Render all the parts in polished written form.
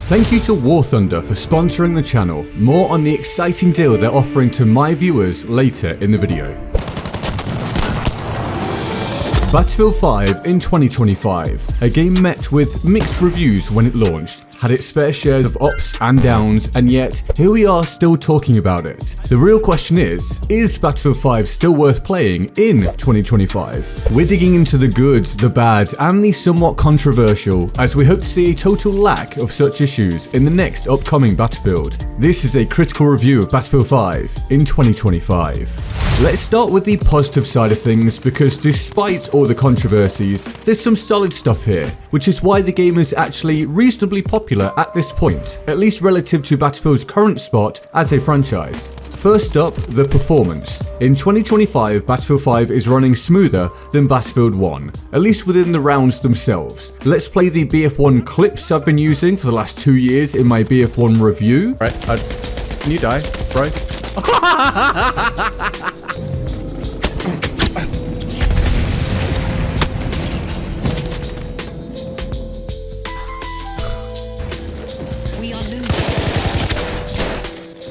Thank you to War Thunder for sponsoring the channel. More on the exciting deal they're offering to my viewers later in the video. Battlefield 5 in 2025, a game met with mixed reviews when it launched, had its fair share of ups and downs, and yet here we are still talking about it. The real question is Battlefield 5 still worth playing in 2025? We're digging into the good, the bad, and the somewhat controversial, as we hope to see a total lack of such issues in the next upcoming Battlefield. This is a critical review of Battlefield 5 in 2025. Let's start with the positive side of things, because despite all the controversies, there's some solid stuff here, which is why the game is actually reasonably popular at this point, at least relative to Battlefield's current spot as a franchise. First up, the performance. In 2025, Battlefield 5 is running smoother than Battlefield 1, at least within the rounds themselves. Let's play the BF1 clips I've been using for the last 2 years in my BF1 review. Right, can you die, bro?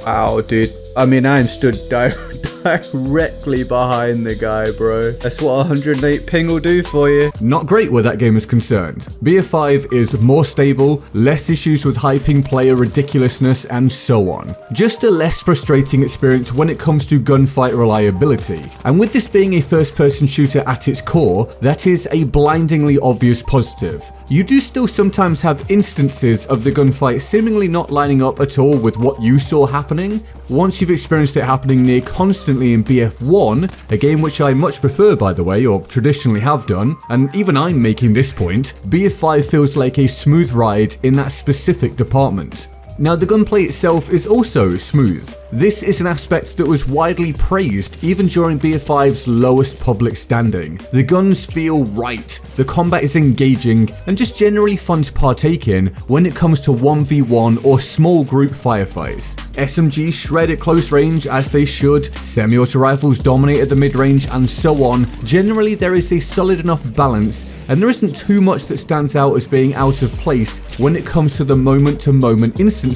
Wow, dude. I mean, I'm stood directly behind the guy, bro. That's what 108 ping will do for you. Not great where that game is concerned. BF5 is more stable, less issues with high ping player ridiculousness, and so on. Just a less frustrating experience when it comes to gunfight reliability. And with this being a first-person shooter at its core, that is a blindingly obvious positive. You do still sometimes have instances of the gunfight seemingly not lining up at all with what you saw happening. Once you've experienced it happening near constantly in BF1, a game which I much prefer by the way, or traditionally have done, and even I'm making this point, BF5 feels like a smooth ride in that specific department. Now, the gunplay itself is also smooth. This is an aspect that was widely praised even during BF5's lowest public standing. The guns feel right, the combat is engaging, and just generally fun to partake in when it comes to 1v1 or small group firefights. SMGs shred at close range as they should, semi-auto rifles dominate at the mid-range, and so on. Generally, there is a solid enough balance, and there isn't too much that stands out as being out of place when it comes to the moment-to-moment instances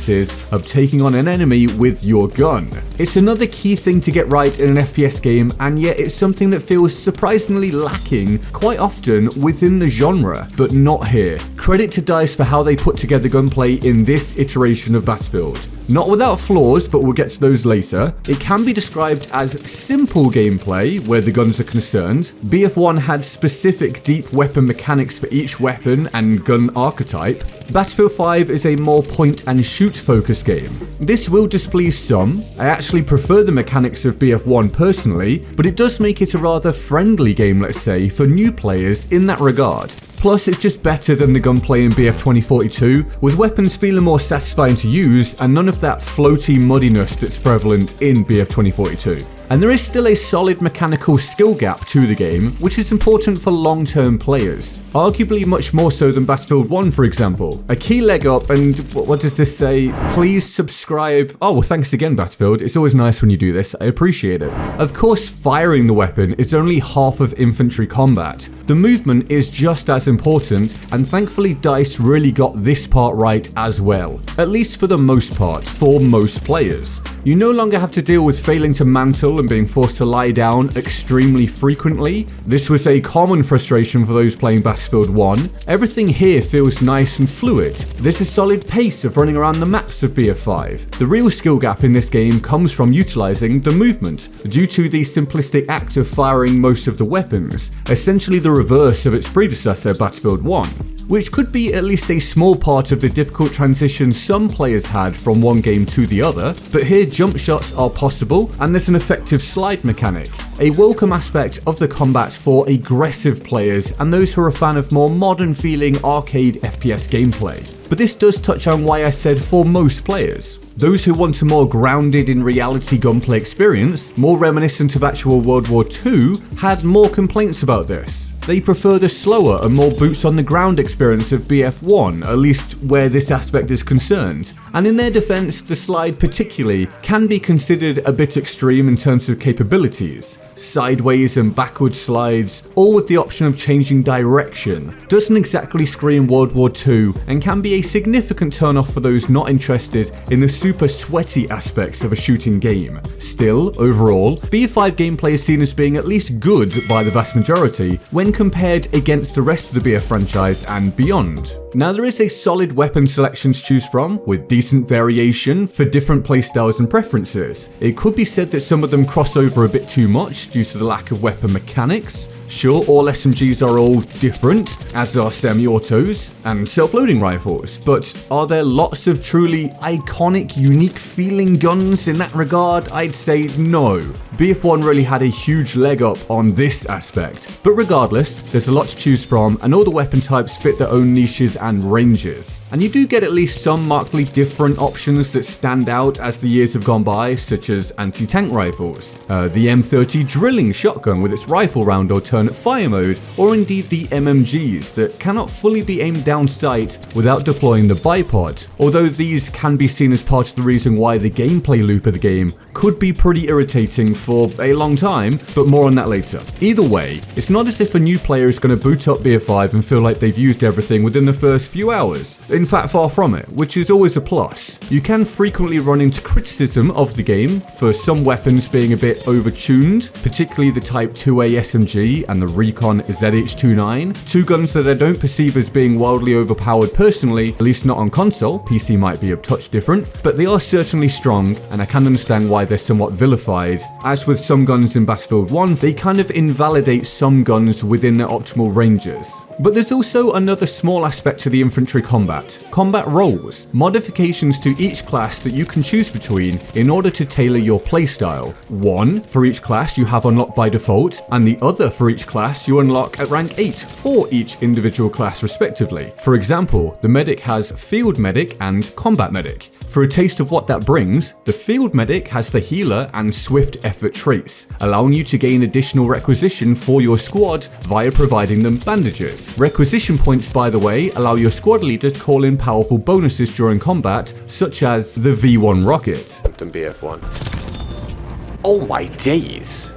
of taking on an enemy with your gun. It's another key thing to get right in an FPS game, and yet it's something that feels surprisingly lacking quite often within the genre, but not here. Credit to DICE for how they put together gunplay in this iteration of Battlefield. Not without flaws, but we'll get to those later. It can be described as simple gameplay where the guns are concerned. BF1 had specific deep weapon mechanics for each weapon and gun archetype. Battlefield 5 is a more point and shoot focused game. This will displease some. I actually prefer the mechanics of BF1 personally, but it does make it a rather friendly game, let's say, for new players in that regard. Plus, it's just better than the gunplay in BF 2042, with weapons feeling more satisfying to use and none of that floaty muddiness that's prevalent in BF 2042. And there is still a solid mechanical skill gap to the game, which is important for long-term players. Arguably much more so than Battlefield 1, for example. A key leg up, and what does this say? Please subscribe. Oh, well, thanks again, Battlefield. It's always nice when you do this. I appreciate it. Of course, firing the weapon is only half of infantry combat. The movement is just as important, and thankfully DICE really got this part right as well. At least for the most part, for most players. You no longer have to deal with failing to mantle and being forced to lie down extremely frequently. This was a common frustration for those playing Battlefield 1. Everything here feels nice and fluid. There's a solid pace of running around the maps of BF5. The real skill gap in this game comes from utilizing the movement, due to the simplistic act of firing most of the weapons, essentially the reverse of its predecessor Battlefield 1. Which could be at least a small part of the difficult transition some players had from one game to the other, but here jump shots are possible and there's an effective slide mechanic, a welcome aspect of the combat for aggressive players and those who are a fan of more modern feeling arcade FPS gameplay. But this does touch on why I said for most players. Those who want a more grounded in reality gunplay experience, more reminiscent of actual World War II, had more complaints about this. They prefer the slower and more boots on the ground experience of BF1, at least where this aspect is concerned. And in their defense, the slide particularly can be considered a bit extreme in terms of capabilities. Sideways and backward slides, all with the option of changing direction, doesn't exactly scream World War II and can be a significant turnoff for those not interested in the super sweaty aspects of a shooting game. Still, overall, BF5 gameplay is seen as being at least good by the vast majority when compared against the rest of the BF franchise and beyond. Now, there is a solid weapon selection to choose from, with decent variation for different playstyles and preferences. It could be said that some of them cross over a bit too much due to the lack of weapon mechanics. Sure, all SMGs are all different, as are semi-autos and self-loading rifles, but are there lots of truly iconic, unique feeling guns in that regard? I'd say no. BF1 really had a huge leg up on this aspect, but regardless, there's a lot to choose from and all the weapon types fit their own niches and ranges. And you do get at least some markedly different options that stand out as the years have gone by, such as anti-tank rifles, the M30 drilling shotgun with its rifle round alternate fire mode, or indeed the MMGs that cannot fully be aimed down sight without deploying the bipod, although these can be seen as part of the reason why the gameplay loop of the game could be pretty irritating for a long time, but more on that later. Either way, it's not as if a new player is going to boot up BF5 and feel like they've used everything within the first few hours. In fact, far from it, which is always a plus. You can frequently run into criticism of the game for some weapons being a bit overtuned, particularly the Type 2A SMG and the Recon ZH29, two guns that I don't perceive as being wildly overpowered personally, at least not on console. PC might be a touch different, but they are certainly strong, and I can understand why they're somewhat vilified. As with some guns in Battlefield 1, they kind of invalidate some guns within their optimal ranges. But there's also another small aspect to the infantry combat roles, modifications to each class that you can choose between in order to tailor your playstyle. One for each class you have unlocked by default, and the other for each class you unlock at rank 8 for each individual class respectively. For example, the medic has field medic and combat medic. For a taste of what that brings, the field medic has the healer and swift effort traits, allowing you to gain additional requisition for your squad via providing them bandages. Requisition points, by the way, allow your squad leader to call in powerful bonuses during combat, such as the V1 rocket. BF1. Oh my days.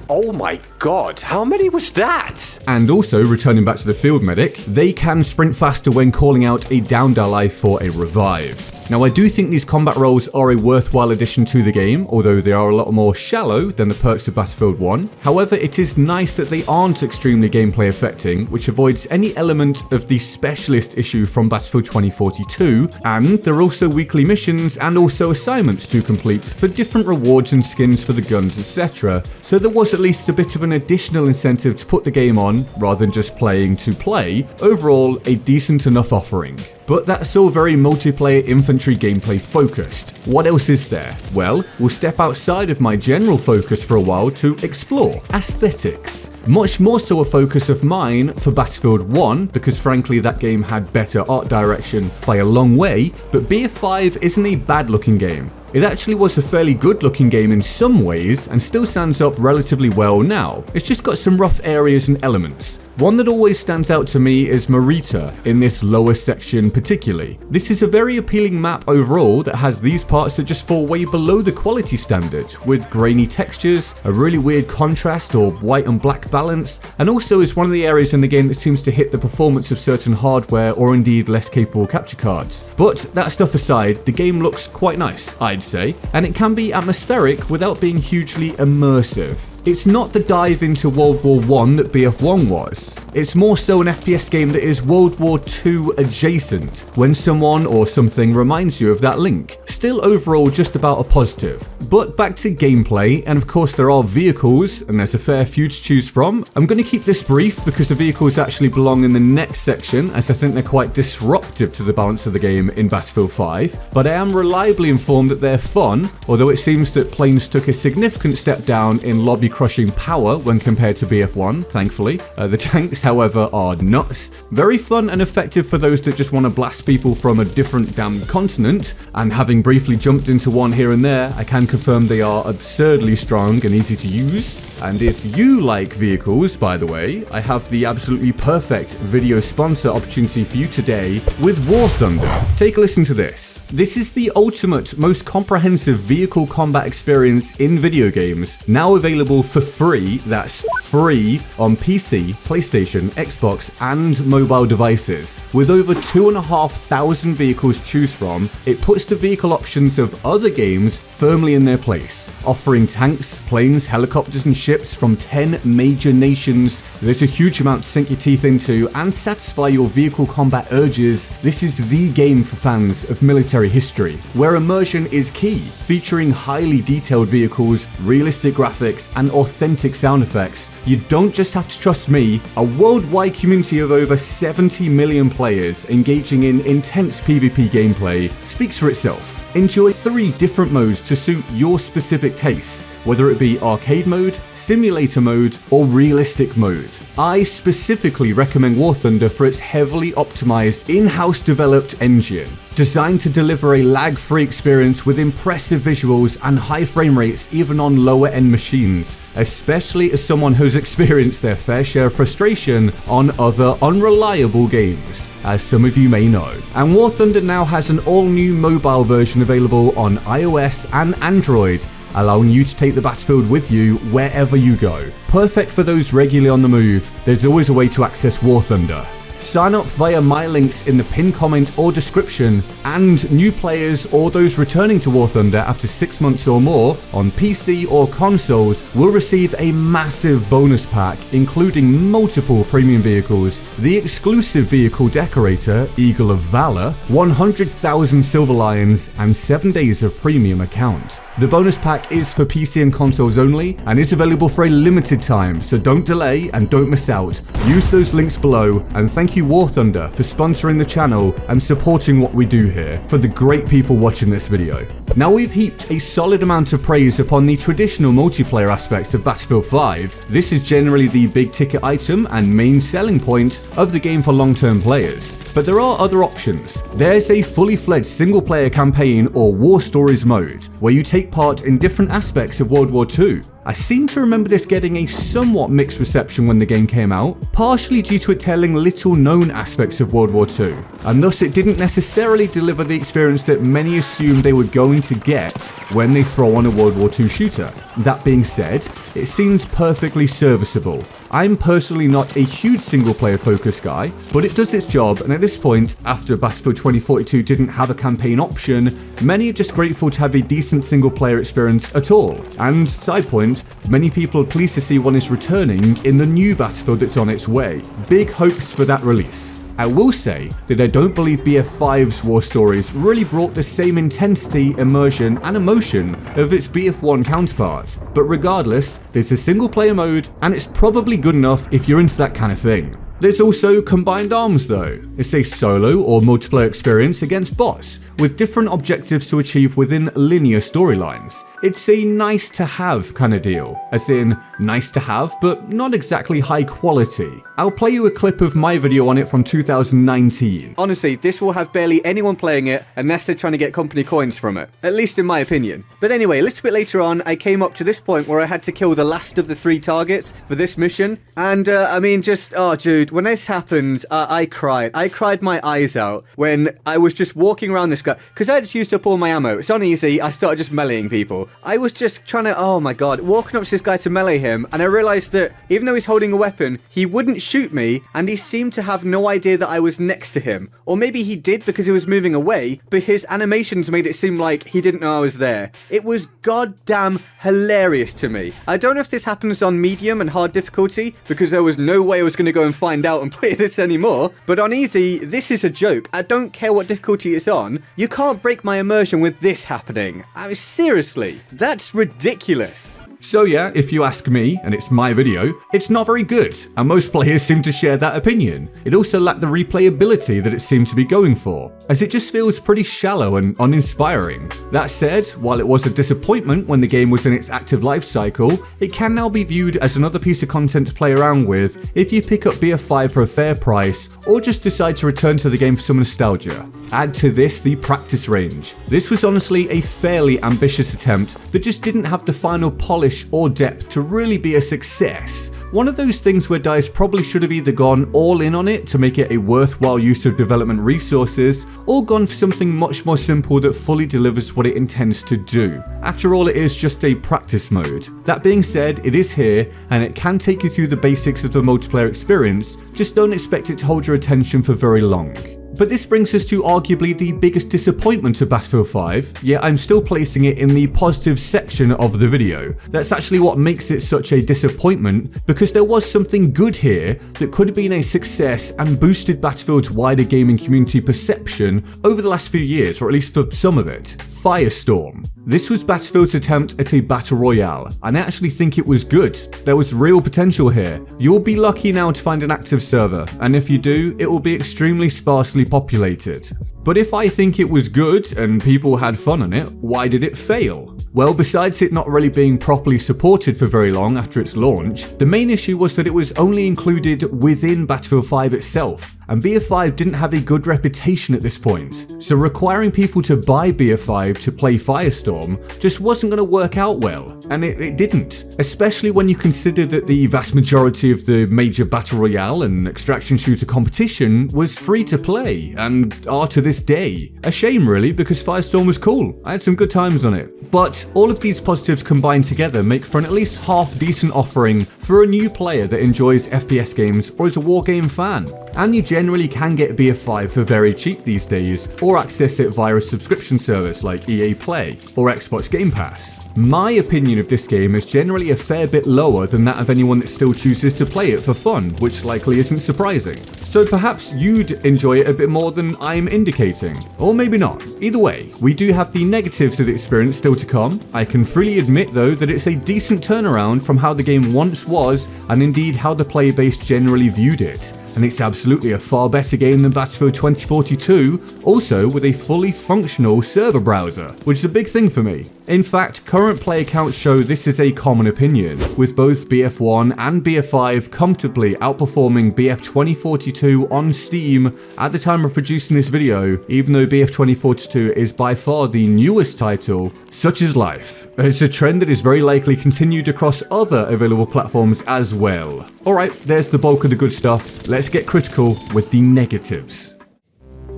Oh my god, how many was that? And also, returning back to the field medic, they can sprint faster when calling out a downed ally for a revive. Now, I do think these combat roles are a worthwhile addition to the game, although they are a lot more shallow than the perks of Battlefield 1. However, it is nice that they aren't extremely gameplay affecting, which avoids any element of the specialist issue from Battlefield 2042, and there are also weekly missions and also assignments to complete for different rewards and skins for the guns, etc. So there was at least a bit of an additional incentive to put the game on, rather than just playing to play. Overall, a decent enough offering. But that's all very multiplayer infantry gameplay focused. What else is there? Well, we'll step outside of my general focus for a while to explore aesthetics. Much more so a focus of mine for Battlefield 1, because frankly that game had better art direction by a long way, but BF5 isn't a bad looking game. It actually was a fairly good looking game in some ways and still stands up relatively well now. It's just got some rough areas and elements. One that always stands out to me is Marita, in this lower section particularly. This is a very appealing map overall that has these parts that just fall way below the quality standard, with grainy textures, a really weird contrast or white and black balance, and also is one of the areas in the game that seems to hit the performance of certain hardware or indeed less capable capture cards. But that stuff aside, the game looks quite nice, I'd say, and it can be atmospheric without being hugely immersive. It's not the dive into World War I that BF1 was. It's more so an FPS game that is World War II adjacent, when someone or something reminds you of that link. Still overall just about a positive. But back to gameplay, and of course there are vehicles, and there's a fair few to choose from. I'm going to keep this brief because the vehicles actually belong in the next section, as I think they're quite disruptive to the balance of the game in Battlefield 5. But I am reliably informed that they're fun, although it seems that planes took a significant step down in lobby crushing power when compared to BF1, thankfully. The tanks however, are nuts. Very fun and effective for those that just want to blast people from a different damn continent, and having briefly jumped into one here and there, I can confirm they are absurdly strong and easy to use. And if you like vehicles, by the way, I have the absolutely perfect video sponsor opportunity for you today with War Thunder. Take a listen to this. This is the ultimate, most comprehensive vehicle combat experience in video games, now available for free, that's free, on PC, PlayStation, Xbox, and mobile devices. With over 2,500 vehicles to choose from, it puts the vehicle options of other games firmly in their place, offering tanks, planes, helicopters, and ships from 10 major nations. There's a huge amount to sink your teeth into and satisfy your vehicle combat urges. This is the game for fans of military history, where immersion is key, featuring highly detailed vehicles, realistic graphics, and authentic sound effects. You don't just have to trust me. A worldwide community of over 70 million players engaging in intense PvP gameplay speaks for itself. Enjoy 3 different modes to suit your specific tastes, whether it be arcade mode, simulator mode, or realistic mode. I specifically recommend War Thunder for its heavily optimized in-house developed engine, designed to deliver a lag-free experience with impressive visuals and high frame rates even on lower-end machines, especially as someone who's experienced their fair share of frustration on other unreliable games, as some of you may know. And War Thunder now has an all-new mobile version available on iOS and Android, allowing you to take the battlefield with you wherever you go. Perfect for those regularly on the move, there's always a way to access War Thunder. Sign up via my links in the pinned comment or description, and new players or those returning to War Thunder after 6 months or more on PC or consoles will receive a massive bonus pack including multiple premium vehicles, the exclusive vehicle decorator, Eagle of Valor, 100,000 Silver Lions, and 7 days of premium account. The bonus pack is for PC and consoles only and is available for a limited time, so don't delay and don't miss out. Use those links below, and thank you War Thunder for sponsoring the channel and supporting what we do here for the great people watching this video. Now we've heaped a solid amount of praise upon the traditional multiplayer aspects of Battlefield 5. This is generally the big ticket item and main selling point of the game for long-term players. But there are other options. There's a fully fledged single player campaign or War Stories mode, where you take part in different aspects of World War II. I seem to remember this getting a somewhat mixed reception when the game came out, partially due to it telling little known aspects of World War II, and thus it didn't necessarily deliver the experience that many assumed they were going to get when they throw on a World War II shooter. That being said, it seems perfectly serviceable. I'm personally not a huge single player focused guy, but it does its job, and at this point, after Battlefield 2042 didn't have a campaign option, many are just grateful to have a decent single player experience at all. And side point, many people are pleased to see one is returning in the new Battlefield that's on its way. Big hopes for that release. I will say that I don't believe BF5's War Stories really brought the same intensity, immersion, and emotion of its BF1 counterpart, but regardless, there's a single player mode, and it's probably good enough if you're into that kind of thing. There's also Combined Arms though. It's a solo or multiplayer experience against bots, with different objectives to achieve within linear storylines. It's a nice to have kind of deal, as in nice to have but not exactly high quality. I'll play you a clip of my video on it from 2019. Honestly, this will have barely anyone playing it unless they're trying to get company coins from it, at least in my opinion. But anyway, a little bit later on, I came up to this point where I had to kill the last of the 3 targets for this mission, and I mean just, oh dude, when this happened, I cried. I cried my eyes out when I was just walking around this guy, because I just used up all my ammo. It's on easy, I started just meleeing people. I was just trying to, oh my god, walking up to this guy to melee him, and I realized that even though he's holding a weapon, he wouldn't shoot me, and he seemed to have no idea that I was next to him. Or maybe he did because he was moving away, but his animations made it seem like he didn't know I was there. It was goddamn hilarious to me. I don't know if this happens on medium and hard difficulty, because there was no way I was going to go and find out and play this anymore, but on easy, this is a joke. I don't care what difficulty it's on. You can't break my immersion with this happening. I mean, seriously, that's ridiculous. So yeah, if you ask me, and it's my video, it's not very good, and most players seem to share that opinion. It also lacked the replayability that it seemed to be going for, as it just feels pretty shallow and uninspiring. That said, while it was a disappointment when the game was in its active life cycle, it can now be viewed as another piece of content to play around with if you pick up BF5 for a fair price, or just decide to return to the game for some nostalgia. Add to this the practice range. This was honestly a fairly ambitious attempt that just didn't have the final polish or depth to really be a success. One of those things where DICE probably should have either gone all in on it to make it a worthwhile use of development resources, or gone for something much more simple that fully delivers what it intends to do. After all, it is just a practice mode. That being said, it is here, and it can take you through the basics of the multiplayer experience, just don't expect it to hold your attention for very long. But this brings us to arguably the biggest disappointment of Battlefield 5, yet I'm still placing it in the positive section of the video. That's actually what makes it such a disappointment, because there was something good here that could have been a success and boosted Battlefield's wider gaming community perception over the last few years, or at least for some of it. Firestorm. This was Battlefield's attempt at a battle royale, and I actually think it was good. There was real potential here. You'll be lucky now to find an active server, and if you do, it will be extremely sparsely populated. But if I think it was good and people had fun on it, why did it fail? Well, besides it not really being properly supported for very long after its launch, the main issue was that it was only included within Battlefield 5 itself, and BF5 didn't have a good reputation at this point, so requiring people to buy BF5 to play Firestorm just wasn't going to work out well, and it didn't, especially when you consider that the vast majority of the major battle royale and extraction shooter competition was free to play, and are to this day. A shame really, because Firestorm was cool, I had some good times on it. But all of these positives combined together make for an at least half decent offering for a new player that enjoys FPS games or is a wargame fan. And you generally can get BF5 for very cheap these days, or access it via a subscription service like EA Play or Xbox Game Pass. My opinion of this game is generally a fair bit lower than that of anyone that still chooses to play it for fun, which likely isn't surprising. So perhaps you'd enjoy it a bit more than I'm indicating, or maybe not. Either way, we do have the negatives of the experience still to come. I can freely admit though that it's a decent turnaround from how the game once was, and indeed how the player base generally viewed it. And it's absolutely a far better game than Battlefield 2042, also with a fully functional server browser, which is a big thing for me. In fact, current player counts show this is a common opinion, with both BF1 and BF5 comfortably outperforming BF 2042 on Steam at the time of producing this video, even though BF 2042 is by far the newest title. Such is life. It's a trend that is very likely continued across other available platforms as well. Alright, there's the bulk of the good stuff. Let's get critical with the negatives.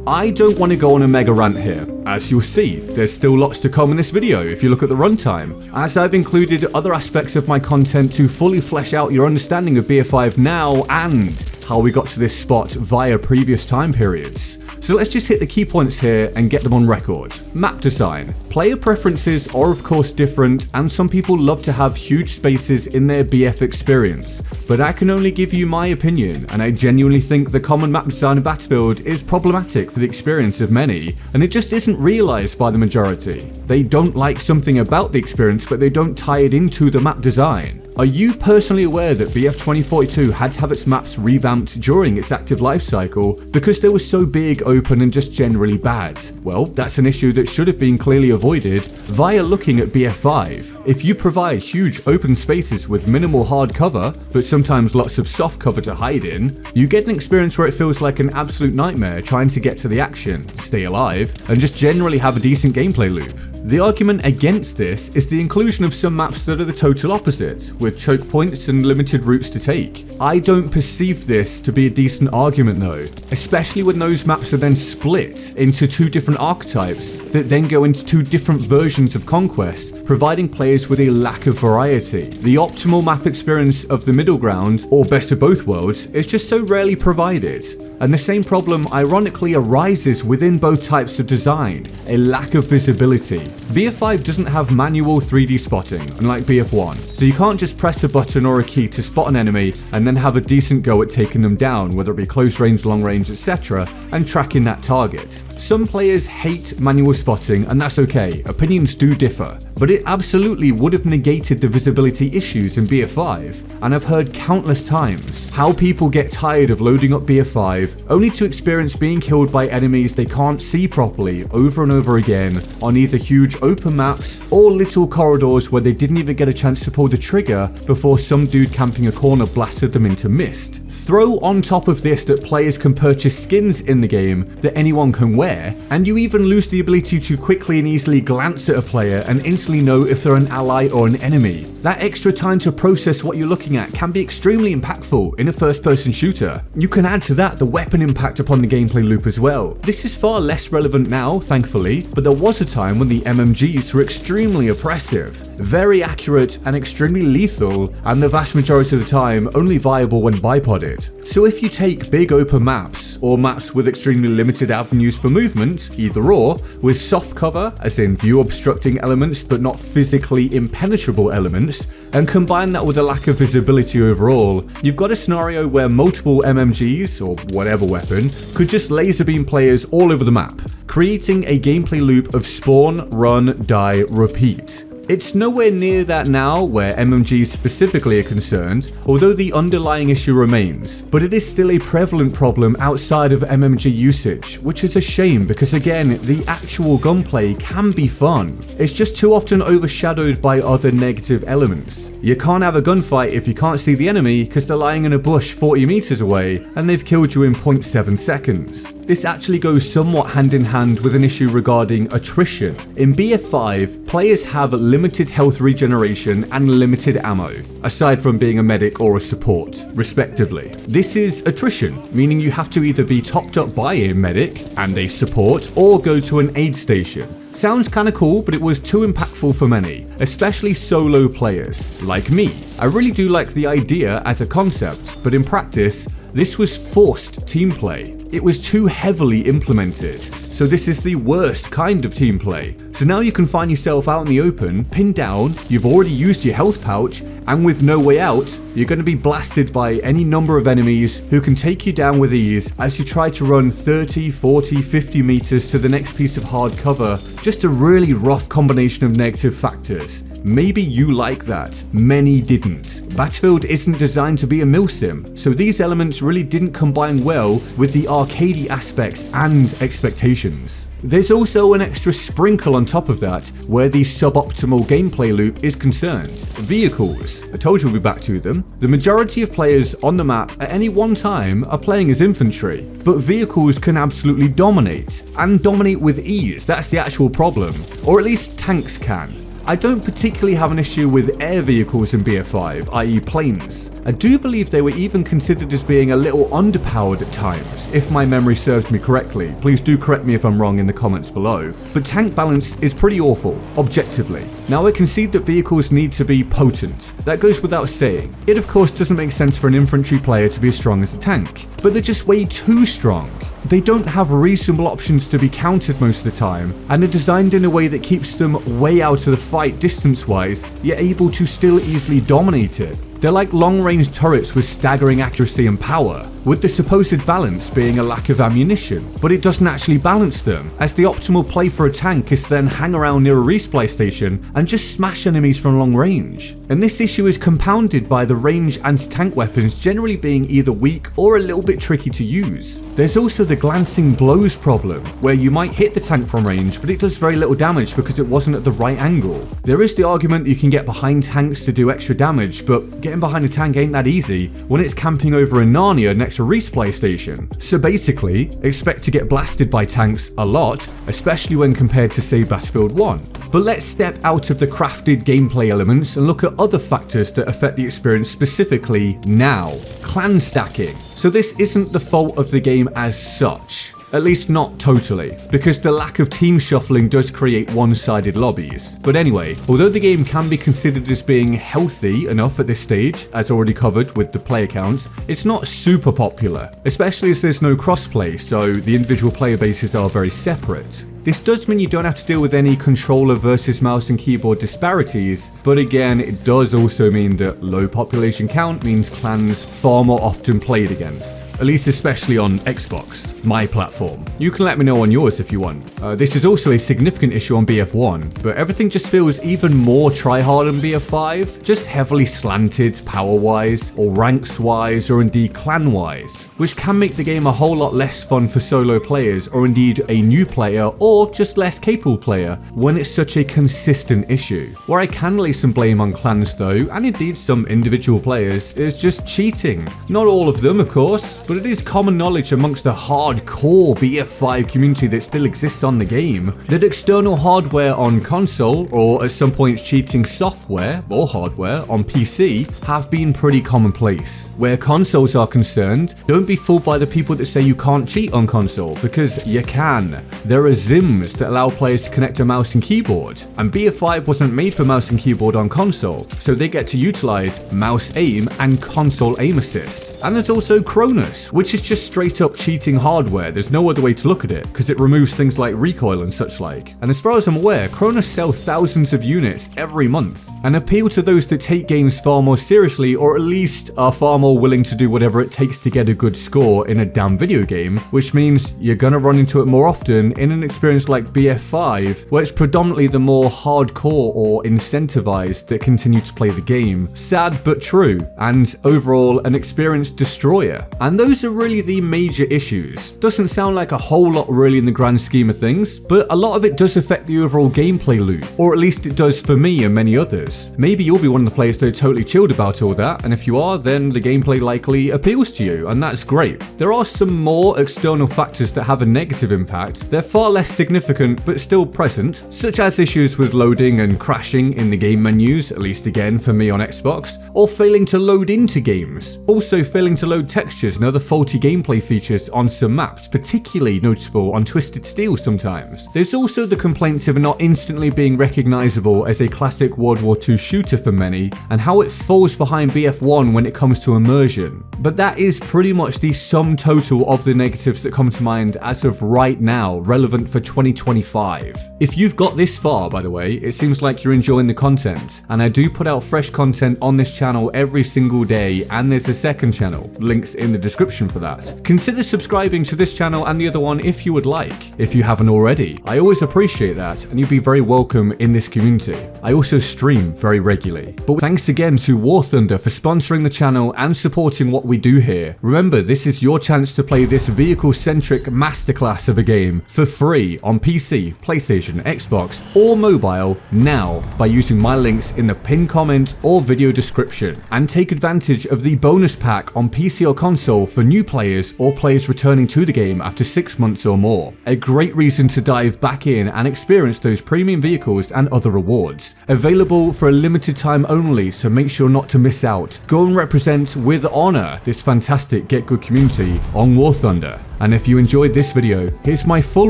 I don't want to go on a mega rant here. As you'll see, there's still lots to come in this video if you look at the runtime, as I've included other aspects of my content to fully flesh out your understanding of BF5 now and how we got to this spot via previous time periods. So let's just hit the key points here and get them on record. Map design. Player preferences are of course different, and some people love to have huge spaces in their BF experience, but I can only give you my opinion, and I genuinely think the common map design of Battlefield is problematic for the experience of many, and it just isn't realised by the majority. They don't like something about the experience, but they don't tie it into the map design. Are you personally aware that BF 2042 had to have its maps revamped during its active life cycle because they were so big, open, and just generally bad? Well, that's an issue that should have been clearly avoided via looking at BF5. If you provide huge open spaces with minimal hard cover, but sometimes lots of soft cover to hide in, you get an experience where it feels like an absolute nightmare trying to get to the action, stay alive, and just generally have a decent gameplay loop. The argument against this is the inclusion of some maps that are the total opposite, with choke points and limited routes to take. I don't perceive this to be a decent argument though, especially when those maps are then split into two different archetypes that then go into two different versions of Conquest, providing players with a lack of variety. The optimal map experience of the middle ground, or best of both worlds, is just so rarely provided. And the same problem ironically arises within both types of design, a lack of visibility. BF5 doesn't have manual 3D spotting, unlike BF1, so you can't just press a button or a key to spot an enemy and then have a decent go at taking them down, whether it be close range, long range, etc., and tracking that target. Some players hate manual spotting, and that's okay, opinions do differ, but it absolutely would have negated the visibility issues in BF5, and I've heard countless times how people get tired of loading up BF5 only to experience being killed by enemies they can't see properly over and over again on either huge open maps or little corridors where they didn't even get a chance to pull the trigger before some dude camping a corner blasted them into mist. Throw on top of this that players can purchase skins in the game that anyone can wear, and you even lose the ability to quickly and easily glance at a player and instantly know if they're an ally or an enemy. That extra time to process what you're looking at can be extremely impactful in a first-person shooter. You can add to that the weapon impact upon the gameplay loop as well. This is far less relevant now, thankfully, but there was a time when the MMGs were extremely oppressive, very accurate and extremely lethal, and the vast majority of the time only viable when bipodded. So if you take big open maps, or maps with extremely limited avenues for movement, either or, with soft cover, as in view obstructing elements but not physically impenetrable elements, and combine that with a lack of visibility overall, you've got a scenario where multiple MMGs, or whatever weapon, could just laser beam players all over the map, creating a gameplay loop of spawn, run, die, repeat. It's nowhere near that now where MMGs specifically are concerned, although the underlying issue remains, but it is still a prevalent problem outside of MMG usage, which is a shame because again, the actual gunplay can be fun. It's just too often overshadowed by other negative elements. You can't have a gunfight if you can't see the enemy because they're lying in a bush 40 meters away and they've killed you in 0.7 seconds. This actually goes somewhat hand in hand with an issue regarding attrition. In BF5, players have limited health regeneration and limited ammo, aside from being a medic or a support, respectively. This is attrition, meaning you have to either be topped up by a medic and a support, or go to an aid station. Sounds kinda cool, but it was too impactful for many, especially solo players, like me. I really do like the idea as a concept, but in practice, this was forced team play. It was too heavily implemented, so this is the worst kind of team play. So now you can find yourself out in the open, pinned down, you've already used your health pouch, and with no way out, you're going to be blasted by any number of enemies who can take you down with ease as you try to run 30, 40, 50 meters to the next piece of hard cover. Just a really rough combination of negative factors. Maybe you like that, many didn't. Battlefield isn't designed to be a milsim, so these elements really didn't combine well with the arcadey aspects and expectations. There's also an extra sprinkle on top of that, where the suboptimal gameplay loop is concerned. Vehicles. I told you we'll be back to them. The majority of players on the map at any one time are playing as infantry, but vehicles can absolutely dominate, and dominate with ease. That's the actual problem, or at least tanks can. I don't particularly have an issue with air vehicles in BF5, i.e. planes. I do believe they were even considered as being a little underpowered at times, if my memory serves me correctly. Please do correct me if I'm wrong in the comments below. But tank balance is pretty awful, objectively. Now I concede that vehicles need to be potent. That goes without saying. It of course doesn't make sense for an infantry player to be as strong as a tank, but they're just way too strong. They don't have reasonable options to be countered most of the time, and are designed in a way that keeps them way out of the fight distance-wise, yet able to still easily dominate it. They're like long-range turrets with staggering accuracy and power, with the supposed balance being a lack of ammunition, but it doesn't actually balance them, as the optimal play for a tank is to then hang around near a resupply station and just smash enemies from long range. And this issue is compounded by the range anti-tank weapons generally being either weak or a little bit tricky to use. There's also the glancing blows problem, where you might hit the tank from range, but it does very little damage because it wasn't at the right angle. There is the argument that you can get behind tanks to do extra damage, but getting behind a tank ain't that easy when it's camping over in Narnia next to a resupply station. So basically, expect to get blasted by tanks a lot, especially when compared to say Battlefield 1. But let's step out of the crafted gameplay elements and look at other factors that affect the experience specifically now. Clan stacking. So this isn't the fault of the game as such. At least not totally, because the lack of team shuffling does create one-sided lobbies. But anyway, although the game can be considered as being healthy enough at this stage, as already covered with the player counts, it's not super popular, especially as there's no crossplay, so the individual player bases are very separate. This does mean you don't have to deal with any controller versus mouse and keyboard disparities, but again, it does also mean that low population count means clans far more often played against. At least especially on Xbox, my platform. You can let me know on yours if you want. This is also a significant issue on BF1, but everything just feels even more tryhard on BF5, just heavily slanted power-wise, or ranks-wise, or indeed clan-wise, which can make the game a whole lot less fun for solo players, or indeed a new player, or just less capable player, when it's such a consistent issue. Where I can lay some blame on clans though, and indeed some individual players, is just cheating. Not all of them, of course, but it is common knowledge amongst the hardcore BF5 community that still exists on the game that external hardware on console, or at some points cheating software or hardware on PC, have been pretty commonplace. Where consoles are concerned, don't be fooled by the people that say you can't cheat on console, because you can. There are Zims that allow players to connect a mouse and keyboard, and BF5 wasn't made for mouse and keyboard on console, so they get to utilize mouse aim and console aim assist. And there's also Cronus, which is just straight up cheating hardware. There's no other way to look at it, because it removes things like recoil and such like. And as far as I'm aware, Cronus sell thousands of units every month, and appeal to those that take games far more seriously, or at least are far more willing to do whatever it takes to get a good score in a damn video game, which means you're gonna run into it more often in an experience like BF5, where it's predominantly the more hardcore or incentivized that continue to play the game. Sad but true, and overall an experience destroyer. And those are really the major issues. Doesn't sound like a whole lot really in the grand scheme of things, but a lot of it does affect the overall gameplay loop, or at least it does for me and many others. Maybe you'll be one of the players that are totally chilled about all that, and if you are, then the gameplay likely appeals to you, and that's great. There are some more external factors that have a negative impact. They're far less significant, but still present, such as issues with loading and crashing in the game menus, at least again for me on Xbox, or failing to load into games. Also failing to load textures and other faulty gameplay features on some maps, particularly notable on Twisted Steel sometimes. There's also the complaints of not instantly being recognizable as a classic World War II shooter for many, and how it falls behind BF1 when it comes to immersion. But that is pretty much the sum total of the negatives that come to mind as of right now, relevant for 2025. If you've got this far, by the way, it seems like you're enjoying the content, and I do put out fresh content on this channel every single day, and there's a second channel, links in the description for that. Consider subscribing to this channel and the other one if you would like, if you haven't already. I always appreciate that, and you'd be very welcome in this community. I also stream very regularly. But thanks again to War Thunder for sponsoring the channel and supporting what we do here. Remember, this is your chance to play this vehicle-centric masterclass of a game for free on PC, PlayStation, Xbox, or mobile now by using my links in the pinned comment or video description, and take advantage of the bonus pack on PC or console for new players or players returning to the game after 6 months or more. A great reason to dive back in and experience those premium vehicles and other rewards. Available for a limited time only, so make sure not to miss out. Go and represent with honor this fantastic Get Good community on War Thunder. And if you enjoyed this video, here's my full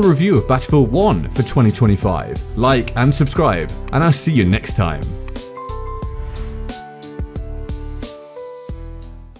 review of Battlefield 1 for 2025. Like and subscribe, and I'll see you next time.